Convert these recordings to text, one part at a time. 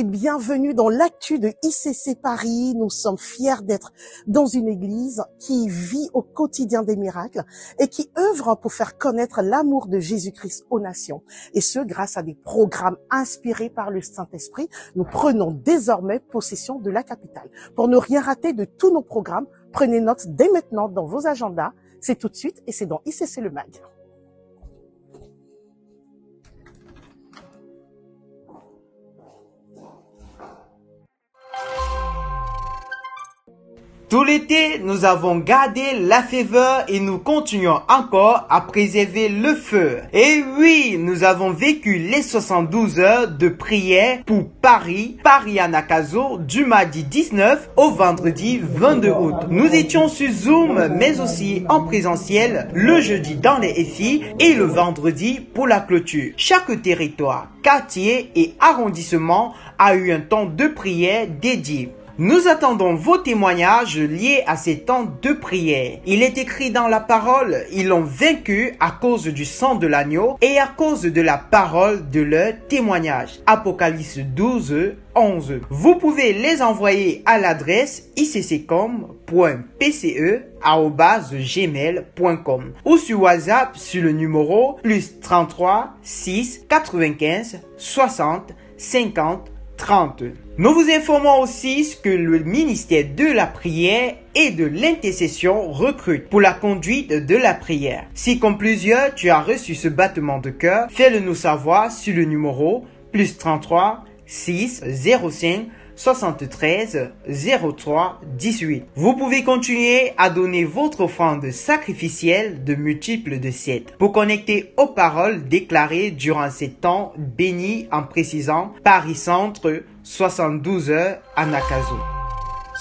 et bienvenue dans l'actu de ICC Paris. Nous sommes fiers d'être dans une église qui vit au quotidien des miracles et qui œuvre pour faire connaître l'amour de Jésus-Christ aux nations. Et ce, grâce à des programmes inspirés par le Saint-Esprit. Nous prenons désormais possession de la capitale. Pour ne rien rater de tous nos programmes, prenez note dès maintenant dans vos agendas. C'est tout de suite et c'est dans ICC Le Mag. Tout l'été, nous avons gardé la faveur et nous continuons encore à préserver le feu. Et oui, nous avons vécu les 72 heures de prière pour Paris Anakazo, du mardi 19 au vendredi 22 août. Nous étions sur Zoom, mais aussi en présentiel, le jeudi dans les FI et le vendredi pour la clôture. Chaque territoire, quartier et arrondissement a eu un temps de prière dédié. Nous attendons vos témoignages liés à ces temps de prière. Il est écrit dans la parole, ils l'ont vaincu à cause du sang de l'agneau et à cause de la parole de leur témoignage. Apocalypse 12, 11. Vous pouvez les envoyer à l'adresse iccom.pce@gmail.com ou sur WhatsApp sur le numéro +33 6 95 60 50 30. Nous vous informons aussi que le ministère de la prière et de l'intercession recrute pour la conduite de la prière. Si comme plusieurs, tu as reçu ce battement de cœur, fais-le nous savoir sur le numéro +33 6 05 73 03 18. Vous pouvez continuer à donner votre offrande sacrificielle de multiples de 7 pour connecter aux paroles déclarées durant ces temps bénis en précisant Paris Centre 72 heures Anakazo.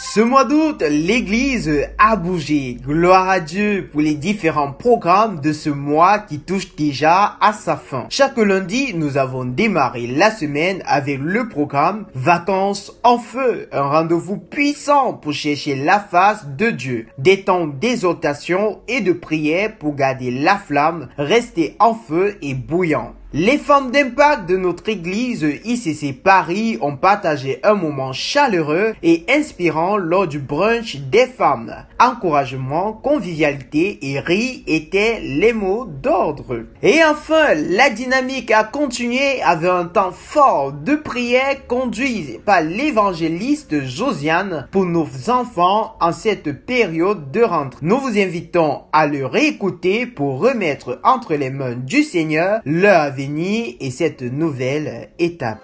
Ce mois d'août, l'église a bougé. Gloire à Dieu pour les différents programmes de ce mois qui touchent déjà à sa fin. Chaque lundi, nous avons démarré la semaine avec le programme Vacances en feu, un rendez-vous puissant pour chercher la face de Dieu. Des temps d'exhortation et de prière pour garder la flamme, rester en feu et bouillant. Les femmes d'impact de notre église ICC Paris ont partagé un moment chaleureux et inspirant lors du brunch des femmes. Encouragement, convivialité et rire étaient les mots d'ordre. Et enfin, la dynamique a continué avec un temps fort de prière conduit par l'évangéliste Josiane pour nos enfants en cette période de rentrée. Nous vous invitons à le réécouter pour remettre entre les mains du Seigneur leur avenir et cette nouvelle étape.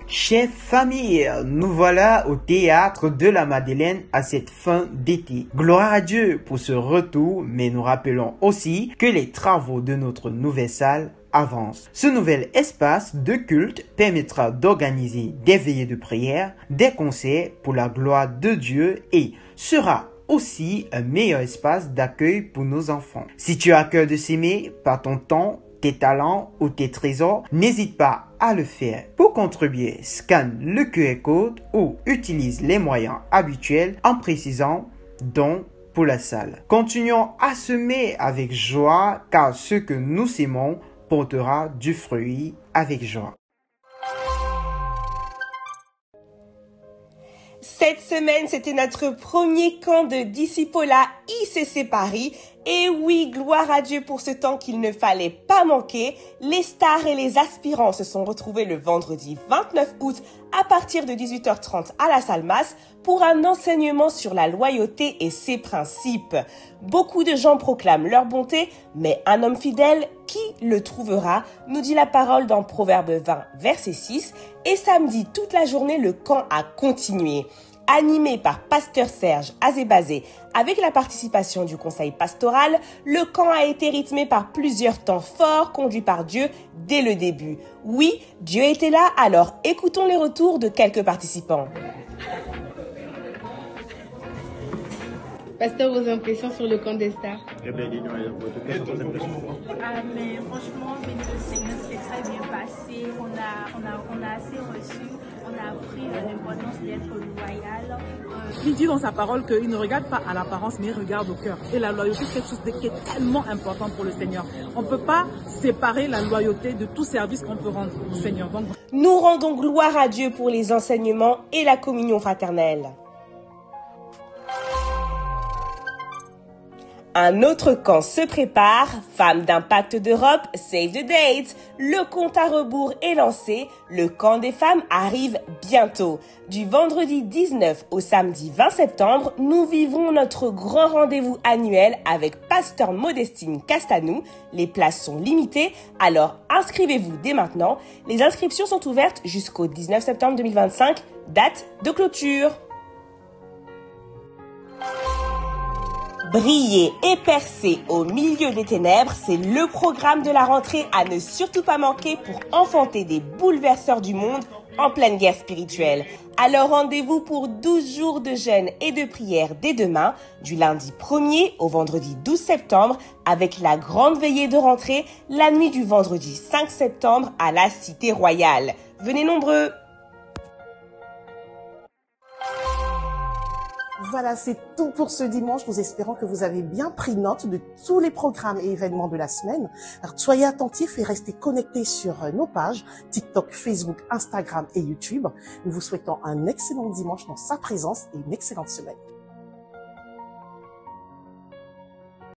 Chers familles, nous voilà au théâtre de la Madeleine à cette fin d'été. Gloire à Dieu pour ce retour, mais nous rappelons aussi que les travaux de notre nouvelle salle avance. Ce nouvel espace de culte permettra d'organiser des veillées de prière, des concerts pour la gloire de Dieu et sera aussi un meilleur espace d'accueil pour nos enfants. Si tu as à cœur de s'aimer par ton temps, tes talents ou tes trésors, n'hésite pas à le faire. Pour contribuer, scanne le QR code ou utilise les moyens habituels en précisant don pour la salle. Continuons à semer avec joie car ce que nous sémons portera du fruit avec joie. Cette semaine, c'était notre premier camp de discipolat ICC Paris. Et oui, gloire à Dieu pour ce temps qu'il ne fallait pas manquer. Les stars et les aspirants se sont retrouvés le vendredi 29 août à partir de 18h30 à la salle Masse pour un enseignement sur la loyauté et ses principes. Beaucoup de gens proclament leur bonté, mais un homme fidèle, qui le trouvera, nous dit la parole dans Proverbe 20, verset 6. Et samedi, toute la journée, le camp a continué. Animé par Pasteur Serge Azébazé, avec la participation du conseil pastoral, le camp a été rythmé par plusieurs temps forts conduits par Dieu dès le début. Oui, Dieu était là, alors écoutons les retours de quelques participants. Pasteur, vos impressions sur le camp des stars? Mais franchement, le Seigneur s'est très bien passé. On a assez reçu On a appris l'importance d'être loyal. Il dit dans sa parole qu'il ne regarde pas à l'apparence, mais il regarde au cœur. Et la loyauté, c'est quelque chose qui est tellement important pour le Seigneur. On ne peut pas séparer la loyauté de tout service qu'on peut rendre au Seigneur. Donc, nous rendons gloire à Dieu pour les enseignements et la communion fraternelle. Un autre camp se prépare, Femmes d'Impact d'Europe, Save the Date. Le compte à rebours est lancé, le camp des femmes arrive bientôt. Du vendredi 19 au samedi 20 septembre, nous vivrons notre grand rendez-vous annuel avec Pasteur Modestine Castanou. Les places sont limitées, alors inscrivez-vous dès maintenant. Les inscriptions sont ouvertes jusqu'au 19 septembre 2025, date de clôture. Briller et percer au milieu des ténèbres, c'est le programme de la rentrée à ne surtout pas manquer pour enfanter des bouleverseurs du monde en pleine guerre spirituelle. Alors rendez-vous pour 12 jours de jeûne et de prière dès demain, du lundi 1er au vendredi 12 septembre, avec la grande veillée de rentrée, la nuit du vendredi 5 septembre à la Cité Royale. Venez nombreux! Voilà, c'est tout pour ce dimanche. Nous espérons que vous avez bien pris note de tous les programmes et événements de la semaine. Alors, soyez attentifs et restez connectés sur nos pages TikTok, Facebook, Instagram et YouTube. Nous vous souhaitons un excellent dimanche dans sa présence et une excellente semaine.